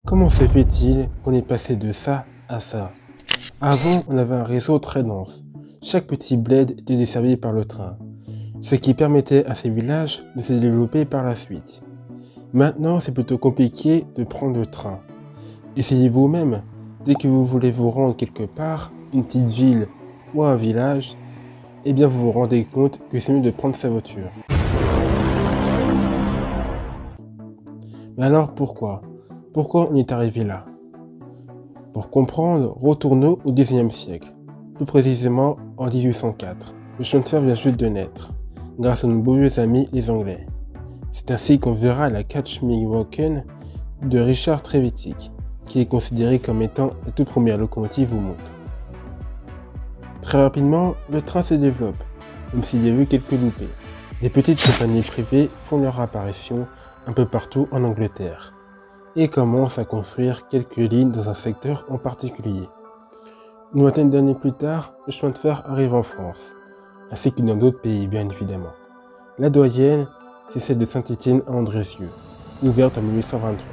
Comment se fait-il qu'on est passé de ça à ça? Avant, on avait un réseau très dense. Chaque petit bled était desservi par le train, ce qui permettait à ces villages de se développer par la suite. Maintenant, c'est plutôt compliqué de prendre le train. Essayez vous-même, dès que vous voulez vous rendre quelque part, une petite ville ou un village, eh bien vous vous rendez compte que c'est mieux de prendre sa voiture. Mais alors pourquoi? Pourquoi on est arrivé là? Pour comprendre, retournons au XIXe siècle, plus précisément en 1804. Le chemin de fer vient juste de naître, grâce à nos beaux vieux amis les Anglais. C'est ainsi qu'on verra la Catch Me Walkin' de Richard Trevithick, qui est considéré comme étant la toute première locomotive au monde. Très rapidement, le train se développe, même s'il y a eu quelques loupés. Des petites compagnies privées font leur apparition un peu partout en Angleterre et commencent à construire quelques lignes dans un secteur en particulier. Une vingtaine d'années plus tard, le chemin de fer arrive en France, ainsi que dans d'autres pays bien évidemment. La doyenne, c'est celle de Saint-Étienne à Andrézieux, ouverte en 1823.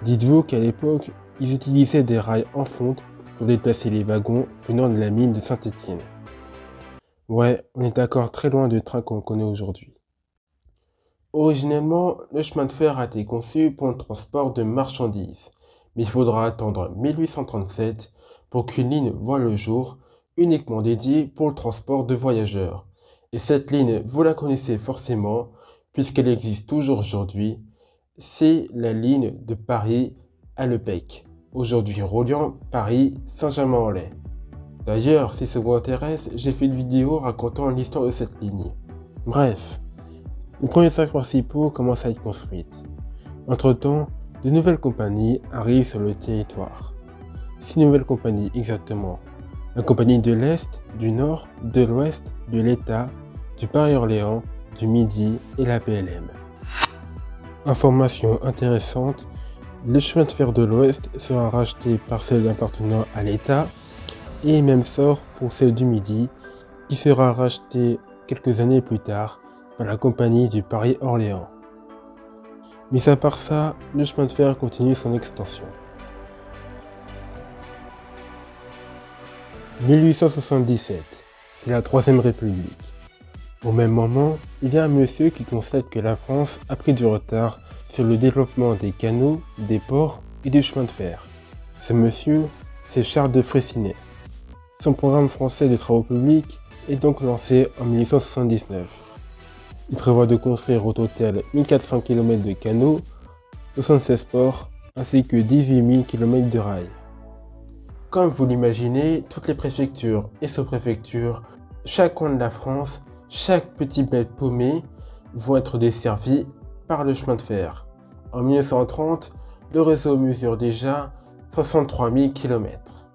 Dites-vous qu'à l'époque, ils utilisaient des rails en fonte pour déplacer les wagons venant de la mine de Saint-Étienne. Ouais, on est encore très loin du train qu'on connaît aujourd'hui. Originellement, le chemin de fer a été conçu pour le transport de marchandises, mais il faudra attendre 1837 pour qu'une ligne voie le jour, uniquement dédiée pour le transport de voyageurs. Et cette ligne, vous la connaissez forcément, puisqu'elle existe toujours aujourd'hui, c'est la ligne de Paris à Le Pecq, aujourd'hui reliant Paris Saint-Germain-en-Laye. D'ailleurs, si ça vous intéresse, j'ai fait une vidéo racontant l'histoire de cette ligne. Bref, les premiers axes principaux commencent à être construits. Entre-temps, de nouvelles compagnies arrivent sur le territoire. 6 nouvelles compagnies exactement. La compagnie de l'Est, du Nord, de l'Ouest, de l'État, du Paris-Orléans, du Midi et la PLM. Information intéressante, le chemin de fer de l'Ouest sera racheté par celle appartenant à l'État et même sort pour celle du Midi qui sera rachetée quelques années plus tard par la compagnie du Paris-Orléans. Mis à part ça, le chemin de fer continue son extension. 1877, c'est la Troisième République. Au même moment, il y a un monsieur qui constate que la France a pris du retard sur le développement des canaux, des ports et du chemin de fer. Ce monsieur, c'est Charles de Freycinet. Son programme français de travaux publics est donc lancé en 1879. Il prévoit de construire au total 1400 km de canaux, 76 ports, ainsi que 18 000 km de rails. Comme vous l'imaginez, toutes les préfectures et sous-préfectures, chaque coin de la France, chaque petit bled paumé vont être desservis par le chemin de fer. En 1930, le réseau mesure déjà 63 000 km.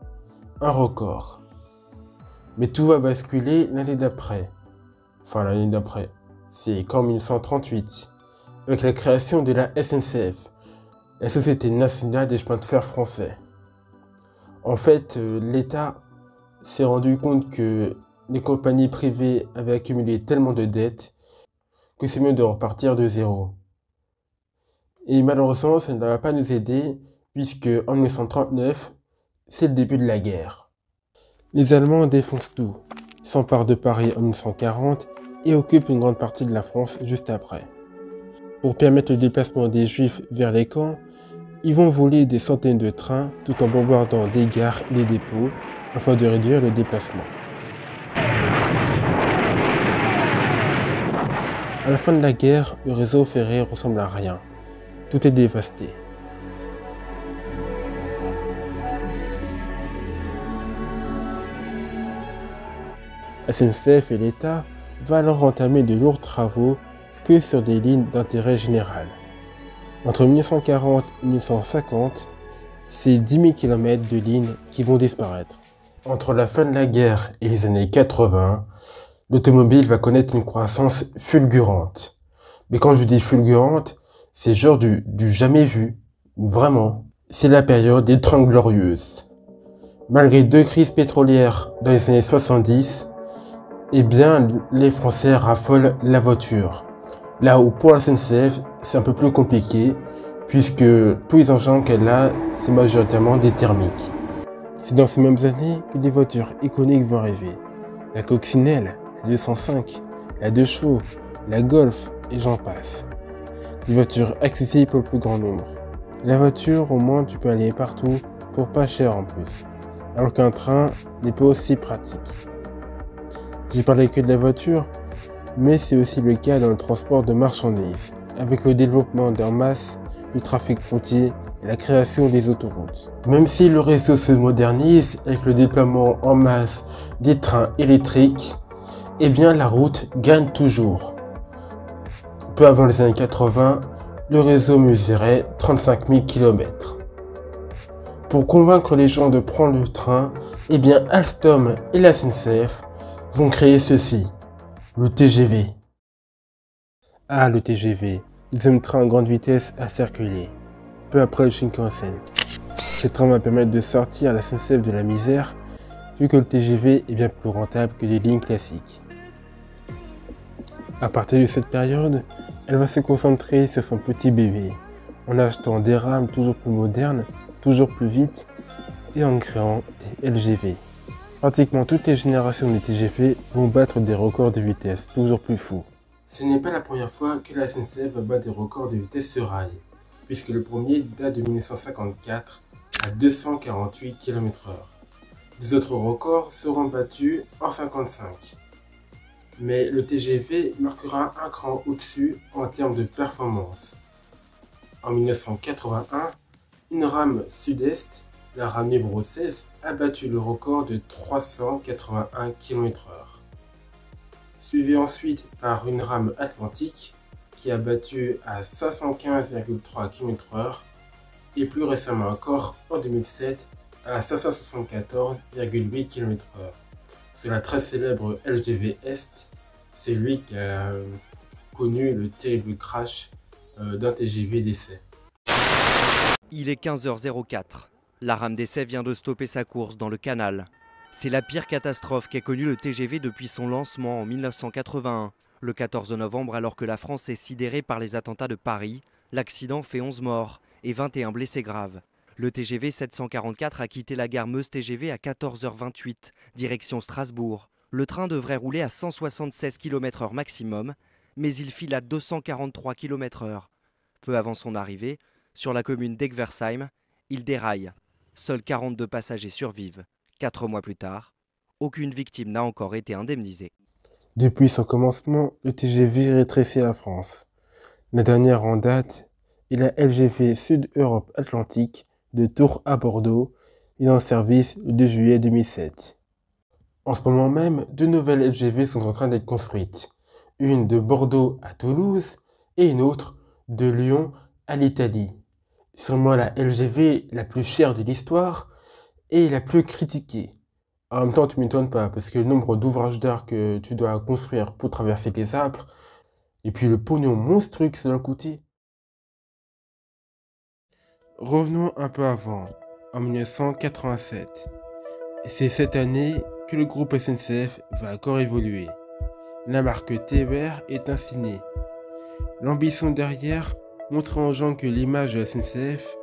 Un record. Mais tout va basculer l'année d'après. Enfin l'année d'après. C'est qu'en 1938, avec la création de la SNCF, la Société Nationale des Chemins de Fer Français. En fait, l'État s'est rendu compte que les compagnies privées avaient accumulé tellement de dettes que c'est mieux de repartir de zéro. Et malheureusement, ça ne va pas nous aider, puisque en 1939, c'est le début de la guerre. Les Allemands défoncent tout, s'emparent de Paris en 1940 et occupent une grande partie de la France juste après. Pour permettre le déplacement des Juifs vers les camps, ils vont voler des centaines de trains tout en bombardant des gares et des dépôts afin de réduire le déplacement. À la fin de la guerre, le réseau ferré ressemble à rien. Tout est dévasté. La SNCF et l'État vont alors entamer de lourds travaux que sur des lignes d'intérêt général. Entre 1940 et 1950, c'est 10 000 km de lignes qui vont disparaître. Entre la fin de la guerre et les années 80, l'automobile va connaître une croissance fulgurante. Mais quand je dis fulgurante, c'est genre du jamais vu. Vraiment. C'est la période des 30 glorieuses. Malgré 2 crises pétrolières dans les années 70, eh bien, les Français raffolent la voiture. Là où pour la SNCF, c'est un peu plus compliqué, puisque tous les engins qu'elle a, c'est majoritairement des thermiques. C'est dans ces mêmes années que des voitures iconiques vont arriver. La Coccinelle, la 205, la 2 chevaux, la Golf et j'en passe. Des voitures accessibles pour le plus grand nombre. La voiture, au moins, tu peux aller partout pour pas cher en plus, alors qu'un train n'est pas aussi pratique. J'ai parlé que de la voiture, mais c'est aussi le cas dans le transport de marchandises, avec le développement en masse du trafic routier et la création des autoroutes. Même si le réseau se modernise avec le déploiement en masse des trains électriques, eh bien la route gagne toujours. Peu avant les années 80, le réseau mesurait 35 000 km. Pour convaincre les gens de prendre le train, eh bien Alstom et la SNCF vont créer ceci, le TGV. Ah, le TGV, deuxième train à grande vitesse à circuler, peu après le Shinkansen. Ce train va permettre de sortir la SNCF de la misère, vu que le TGV est bien plus rentable que les lignes classiques. À partir de cette période, elle va se concentrer sur son petit bébé, en achetant des rames toujours plus modernes, toujours plus vite, et en créant des LGV. Pratiquement toutes les générations des TGV vont battre des records de vitesse toujours plus fous. Ce n'est pas la première fois que la SNCF va battre des records de vitesse sur rail, puisque le premier date de 1954 à 248 km/h. Les autres records seront battus en 1955. Mais le TGV marquera un cran au-dessus en termes de performance. En 1981, une rame sud-est, la rame numéro 16, a battu le record de 381 km/h. Suivi ensuite par une rame atlantique qui a battu à 515,3 km/h et plus récemment encore en 2007 à 574,8 km/h. C'est la très célèbre LGV Est, c'est lui qui a connu le terrible crash d'un TGV d'essai. Il est 15h04. La rame d'essai vient de stopper sa course dans le canal. C'est la pire catastrophe qu'ait connue le TGV depuis son lancement en 1981. Le 14 novembre, alors que la France est sidérée par les attentats de Paris, l'accident fait 11 morts et 21 blessés graves. Le TGV 744 a quitté la gare Meuse-TGV à 14h28, direction Strasbourg. Le train devrait rouler à 176 km/h maximum, mais il file à 243 km/h. Peu avant son arrivée, sur la commune d'Egversheim, il déraille. Seuls 42 passagers survivent. 4 mois plus tard, aucune victime n'a encore été indemnisée. Depuis son commencement, le TGV rétrécit la France. La dernière en date est la LGV Sud-Europe Atlantique de Tours à Bordeaux, mise en service le 2 juillet 2007. En ce moment même, 2 nouvelles LGV sont en train d'être construites. Une de Bordeaux à Toulouse et une autre de Lyon à l'Italie. Sûrement la LGV la plus chère de l'histoire et la plus critiquée. En même temps, tu m'étonnes pas, parce que le nombre d'ouvrages d'art que tu dois construire pour traverser les Alpes, et puis le pognon monstrueux que ça doit coûter. Revenons un peu avant, en 1987. Et c'est cette année que le groupe SNCF va encore évoluer. La marque TER est ainsi née. L'ambition derrière, montrer aux gens que l'image de la SNCF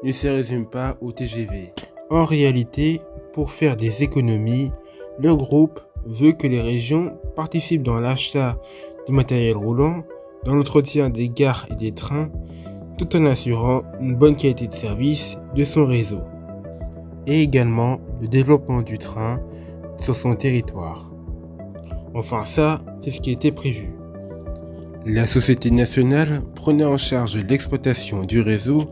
ne se résume pas au TGV. En réalité, pour faire des économies, le groupe veut que les régions participent dans l'achat du matériel roulant, dans l'entretien des gares et des trains, tout en assurant une bonne qualité de service de son réseau. Et également le développement du train sur son territoire. Enfin ça, c'est ce qui était prévu. La Société nationale prenait en charge l'exploitation du réseau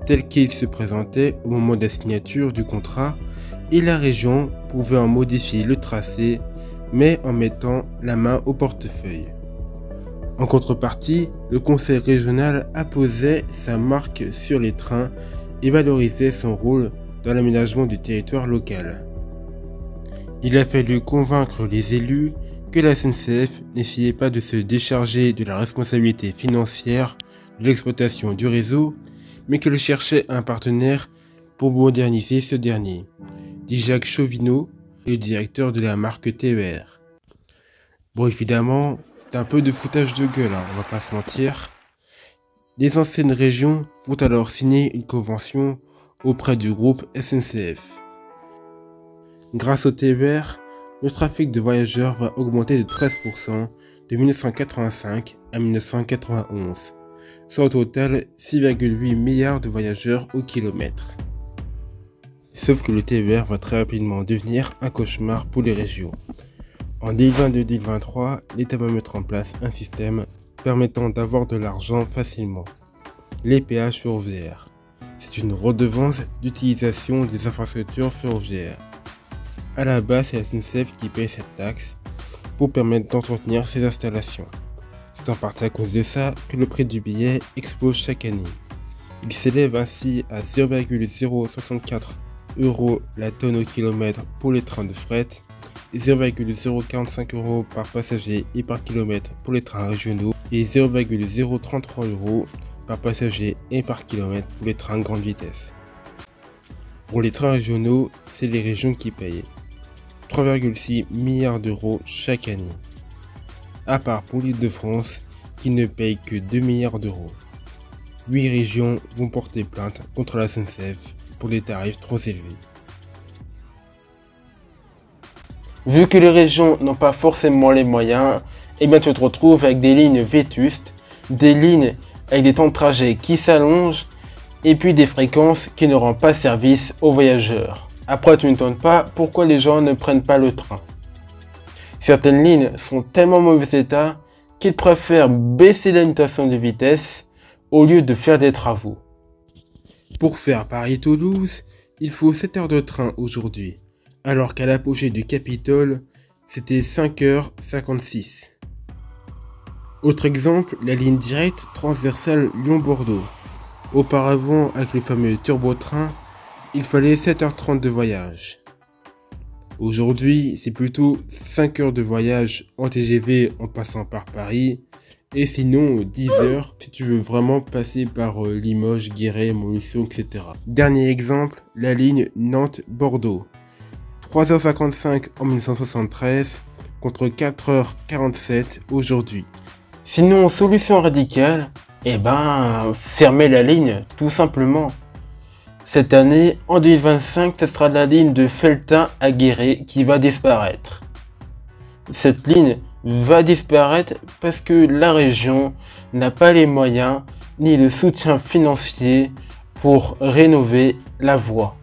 tel qu'il se présentait au moment de la signature du contrat et la région pouvait en modifier le tracé mais en mettant la main au portefeuille. En contrepartie, le conseil régional apposait sa marque sur les trains et valorisait son rôle dans l'aménagement du territoire local. Il a fallu convaincre les élus que la SNCF n'essayait pas de se décharger de la responsabilité financière de l'exploitation du réseau, mais qu'elle cherchait un partenaire pour moderniser ce dernier, dit Jacques Chauvineau, le directeur de la marque TER. Bon, évidemment, c'est un peu de foutage de gueule, on va pas se mentir. Les anciennes régions vont alors signer une convention auprès du groupe SNCF. Grâce au TER, le trafic de voyageurs va augmenter de 13% de 1985 à 1991, soit au total 6,8 milliards de voyageurs au kilomètre. Sauf que le TER va très rapidement devenir un cauchemar pour les régions. En 2022-2023, l'État va mettre en place un système permettant d'avoir de l'argent facilement. Les péages ferroviaires. C'est une redevance d'utilisation des infrastructures ferroviaires. À la base, c'est la SNCF qui paye cette taxe pour permettre d'entretenir ces installations. C'est en partie à cause de ça que le prix du billet explose chaque année. Il s'élève ainsi à 0,064 € la tonne au kilomètre pour les trains de fret, 0,045 € par passager et par kilomètre pour les trains régionaux et 0,033 € par passager et par kilomètre pour les trains grande vitesse. Pour les trains régionaux, c'est les régions qui payent 3,6 milliards d'euros chaque année, à part pour l'Île-de-France qui ne paye que 2 milliards d'euros. 8 régions vont porter plainte contre la SNCF pour des tarifs trop élevés. Vu que les régions n'ont pas forcément les moyens, eh bien tu te retrouves avec des lignes vétustes, des lignes avec des temps de trajet qui s'allongent et puis des fréquences qui ne rendent pas service aux voyageurs. Après tu ne t'étonnes pas pourquoi les gens ne prennent pas le train. Certaines lignes sont tellement en mauvais état qu'ils préfèrent baisser la limitation de vitesse au lieu de faire des travaux. Pour faire Paris-Toulouse, il faut 7 heures de train aujourd'hui, alors qu'à l'apogée du Capitole, c'était 5h56. Autre exemple, la ligne directe transversale Lyon-Bordeaux. Auparavant, avec le fameux turbotrain, il fallait 7h30 de voyage. Aujourd'hui, c'est plutôt 5 heures de voyage en TGV en passant par Paris, et sinon 10 heures si tu veux vraiment passer par Limoges, Guéret, Montluçon, etc. Dernier exemple, la ligne Nantes-Bordeaux. 3h55 en 1973 contre 4h47 aujourd'hui. Sinon, solution radicale, fermer la ligne, tout simplement. Cette année, en 2025, ce sera la ligne de Felletin à Guéret qui va disparaître. Cette ligne va disparaître parce que la région n'a pas les moyens ni le soutien financier pour rénover la voie.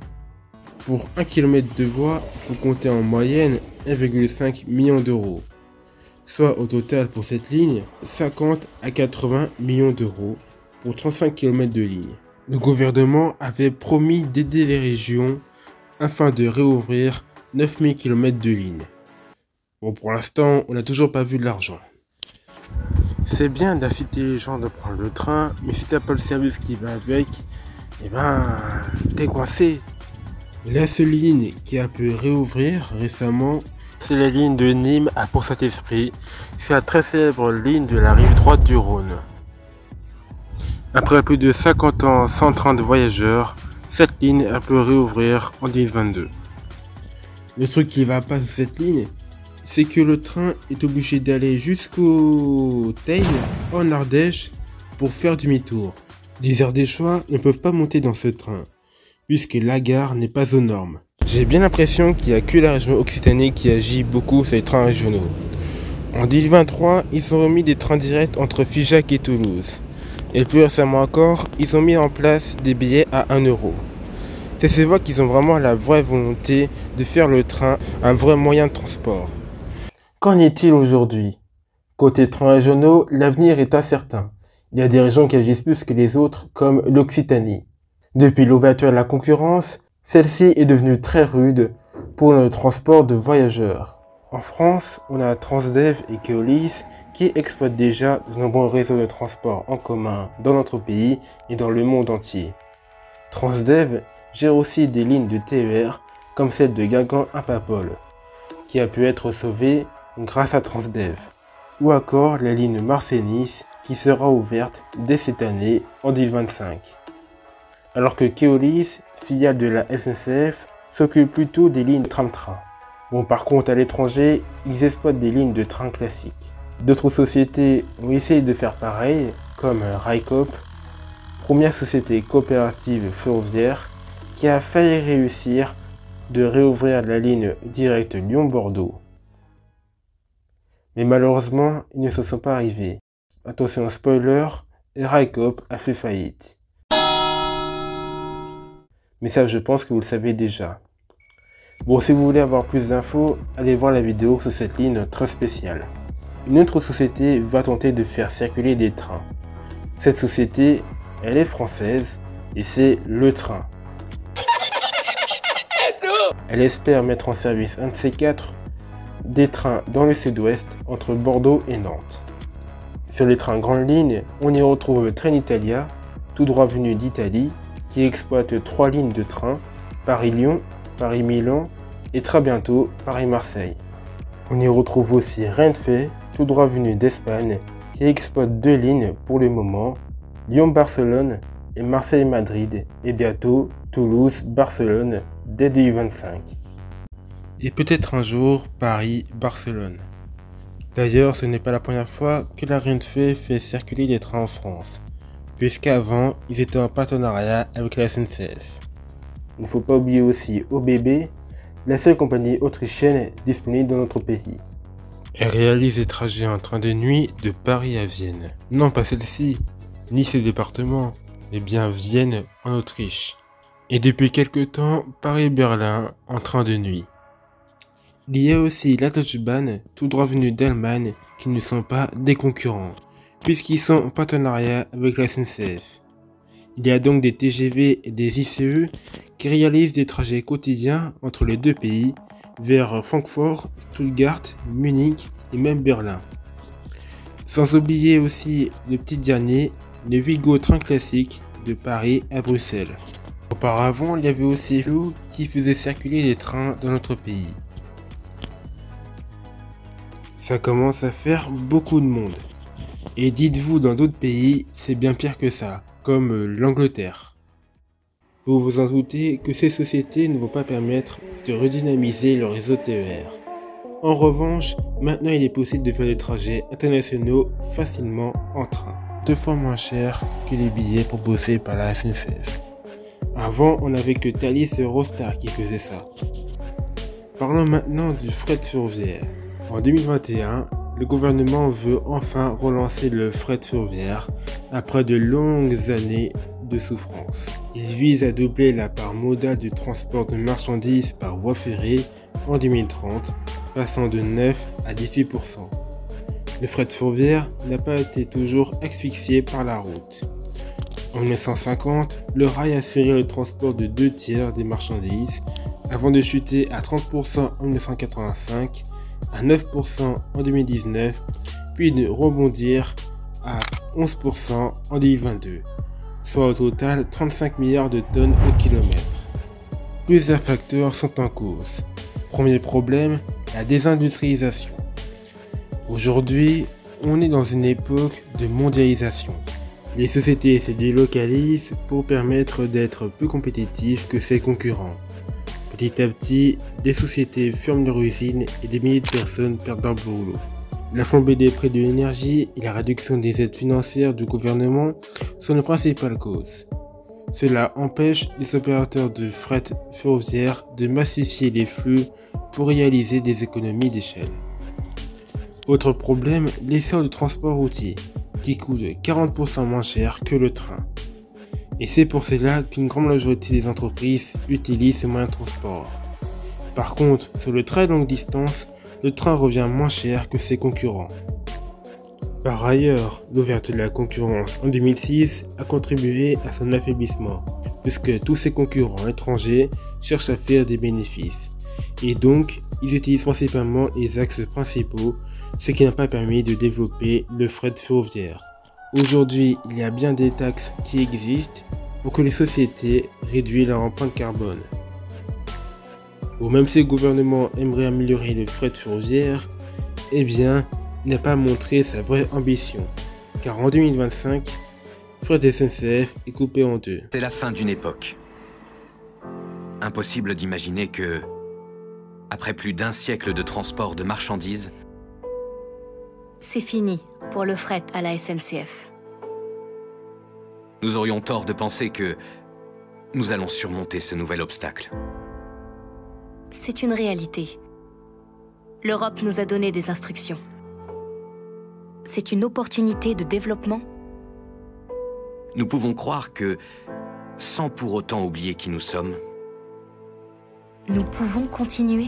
Pour 1 km de voie, il faut compter en moyenne 1,5 million d'euros. Soit au total pour cette ligne, 50 à 80 millions d'euros pour 35 km de ligne. Le gouvernement avait promis d'aider les régions afin de réouvrir 9000 km de ligne. Bon, pour l'instant, on n'a toujours pas vu de l'argent. C'est bien d'inciter les gens de prendre le train, mais si t'as pas le service qui va avec, t'es coincé. La seule ligne qui a pu réouvrir récemment, c'est la ligne de Nîmes à Port-Saint-Esprit. C'est la très célèbre ligne de la rive droite du Rhône. Après plus de 50 ans sans train de voyageurs, cette ligne a pu réouvrir en 2022. Le truc qui va pas sur cette ligne, c'est que le train est obligé d'aller jusqu'au Teil, en Ardèche, pour faire demi-tour. Les Ardéchois ne peuvent pas monter dans ce train, puisque la gare n'est pas aux normes. J'ai bien l'impression qu'il n'y a que la région Occitanie qui agit beaucoup sur les trains régionaux. En 2023, ils ont remis des trains directs entre Figeac et Toulouse. Et plus récemment encore, ils ont mis en place des billets à 1 €. Ça se voit qu'ils ont vraiment la vraie volonté de faire le train un vrai moyen de transport. Qu'en est-il aujourd'hui? Côté trains régionaux, l'avenir est incertain. Il y a des régions qui agissent plus que les autres, comme l'Occitanie. Depuis l'ouverture à la concurrence, celle-ci est devenue très rude pour le transport de voyageurs. En France, on a Transdev et Keolis qui exploitent déjà de nombreux réseaux de transport en commun dans notre pays et dans le monde entier. Transdev gère aussi des lignes de TER comme celle de Guingamp à Paimpol, qui a pu être sauvée grâce à Transdev, ou encore la ligne Marseille-Nice qui sera ouverte dès cette année en 2025. Alors que Keolis, filiale de la SNCF, s'occupe plutôt des lignes de tram-train. Bon, par contre, à l'étranger, ils exploitent des lignes de train classiques. D'autres sociétés ont essayé de faire pareil, comme Railcoop, première société coopérative ferroviaire qui a failli réussir de réouvrir la ligne directe Lyon-Bordeaux. Mais malheureusement, ils ne se sont pas arrivés. Attention spoiler, Railcoop a fait faillite. Mais ça, je pense que vous le savez déjà. Bon, si vous voulez avoir plus d'infos, allez voir la vidéo sur cette ligne très spéciale. Une autre société va tenter de faire circuler des trains. Cette société, elle est française et c'est Le Train. Elle espère mettre en service un de ces quatre des trains dans le sud-ouest entre Bordeaux et Nantes. Sur les trains grande ligne, on y retrouve Trenitalia, tout droit venu d'Italie, qui exploite 3 lignes de train, Paris-Lyon, Paris-Milan et très bientôt Paris-Marseille. On y retrouve aussi Renfe, tout droit venu d'Espagne, qui exploite 2 lignes pour le moment, Lyon-Barcelone et Marseille-Madrid, et bientôt Toulouse-Barcelone dès 2025. Et peut-être un jour Paris-Barcelone. D'ailleurs, ce n'est pas la première fois que la Renfe fait circuler des trains en France, puisqu'avant, ils étaient en partenariat avec la SNCF. Il ne faut pas oublier aussi ÖBB, la seule compagnie autrichienne disponible dans notre pays. Elle réalise des trajets en train de nuit de Paris à Vienne. Non, pas celle-ci, ni ce département, mais bien Vienne en Autriche. Et depuis quelque temps, Paris-Berlin en train de nuit. Il y a aussi la Deutsche Bahn, tout droit venu d'Allemagne, qui ne sont pas des concurrents, puisqu'ils sont en partenariat avec la SNCF. Il y a donc des TGV et des ICE qui réalisent des trajets quotidiens entre les deux pays, vers Francfort, Stuttgart, Munich et même Berlin. Sans oublier aussi le petit dernier, le Ouigo train classique de Paris à Bruxelles. Auparavant, il y avait aussi Flo qui faisait circuler les trains dans notre pays. Ça commence à faire beaucoup de monde. Et dites-vous, dans d'autres pays, c'est bien pire que ça, comme l'Angleterre. Vous vous en doutez que ces sociétés ne vont pas permettre de redynamiser le réseau TER. En revanche, maintenant il est possible de faire des trajets internationaux facilement en train, 2 fois moins cher que les billets proposés par la SNCF. Avant, on n'avait que Thalys et Eurostar qui faisaient ça. Parlons maintenant du fret ferroviaire. En 2021, le gouvernement veut enfin relancer le fret ferroviaire après de longues années de souffrance. Il vise à doubler la part modale du transport de marchandises par voie ferrée en 2030, passant de 9 à 18%. Le fret ferroviaire n'a pas été toujours asphyxié par la route. En 1950, le rail assurait le transport de 2 tiers des marchandises, avant de chuter à 30% en 1985, à 9% en 2019, puis de rebondir à 11% en 2022, soit au total 35 milliards de tonnes au kilomètre. Plusieurs facteurs sont en cause. Premier problème, la désindustrialisation. Aujourd'hui, on est dans une époque de mondialisation. Les sociétés se délocalisent pour permettre d'être plus compétitifs que ses concurrents. Petit à petit, des sociétés ferment leurs usines et des milliers de personnes perdent leur boulot. La flambée des prix de l'énergie et la réduction des aides financières du gouvernement sont les principales causes. Cela empêche les opérateurs de fret ferroviaire de massifier les flux pour réaliser des économies d'échelle. Autre problème, l'essor du transport routier, qui coûte 40% moins cher que le train. Et c'est pour cela qu'une grande majorité des entreprises utilisent ce moyen de transport. Par contre, sur le très longue distance, le train revient moins cher que ses concurrents. Par ailleurs, l'ouverture de la concurrence en 2006 a contribué à son affaiblissement, puisque tous ses concurrents étrangers cherchent à faire des bénéfices. Et donc, ils utilisent principalement les axes principaux, ce qui n'a pas permis de développer le fret ferroviaire. Aujourd'hui, il y a bien des taxes qui existent pour que les sociétés réduisent leur empreinte carbone. Bon, même si le gouvernement aimerait améliorer le fret ferroviaire, eh bien, il n'a pas montré sa vraie ambition, car en 2025, fret SNCF est coupé en deux. C'est la fin d'une époque. Impossible d'imaginer que, après plus d'1 siècle de transport de marchandises, c'est fini pour le fret à la SNCF. Nous aurions tort de penser que nous allons surmonter ce nouvel obstacle. C'est une réalité. L'Europe nous a donné des instructions. C'est une opportunité de développement. Nous pouvons croire que, sans pour autant oublier qui nous sommes, Nous pouvons continuer.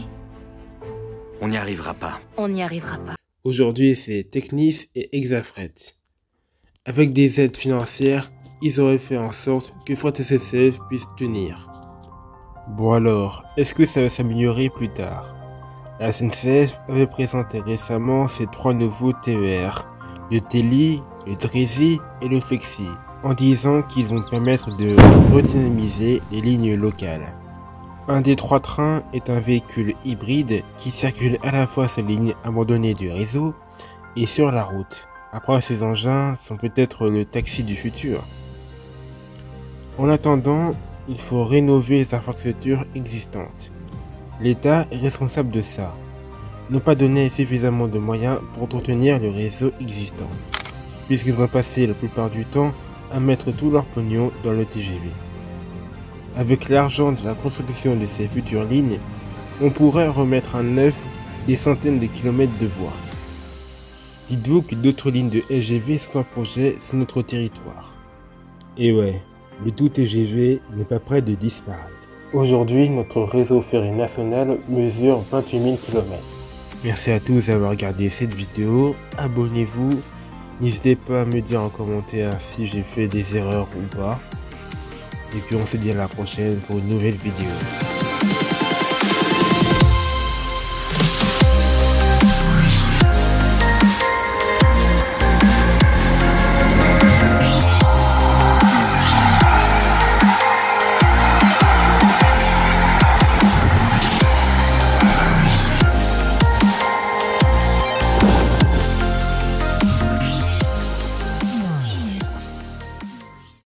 on n'y arrivera pas. On n'y arrivera pas. Aujourd'hui, c'est Technis et Exafret. Avec des aides financières, ils auraient fait en sorte que Fret SNCF puisse tenir. Bon alors, est-ce que ça va s'améliorer plus tard? La SNCF avait présenté récemment ses 3 nouveaux TER, le Teli, le Drézy et le Flexi, en disant qu'ils vont permettre de redynamiser les lignes locales. Un des 3 trains est un véhicule hybride qui circule à la fois sur les lignes abandonnées du réseau et sur la route. Après, ces engins sont peut-être le taxi du futur. En attendant, il faut rénover les infrastructures existantes. L'État est responsable de ça. Ne pas donner suffisamment de moyens pour entretenir le réseau existant, puisqu'ils ont passé la plupart du temps à mettre tout leur pognon dans le TGV. Avec l'argent de la construction de ces futures lignes, on pourrait remettre à neuf des centaines de kilomètres de voies. Dites-vous que d'autres lignes de SGV sont en projet sur notre territoire. Et ouais, le tout TGV n'est pas près de disparaître. Aujourd'hui, notre réseau ferré national mesure 28 000 km. Merci à tous d'avoir regardé cette vidéo, abonnez-vous, n'hésitez pas à me dire en commentaire si j'ai fait des erreurs ou pas. Et puis on se dit à la prochaine pour une nouvelle vidéo.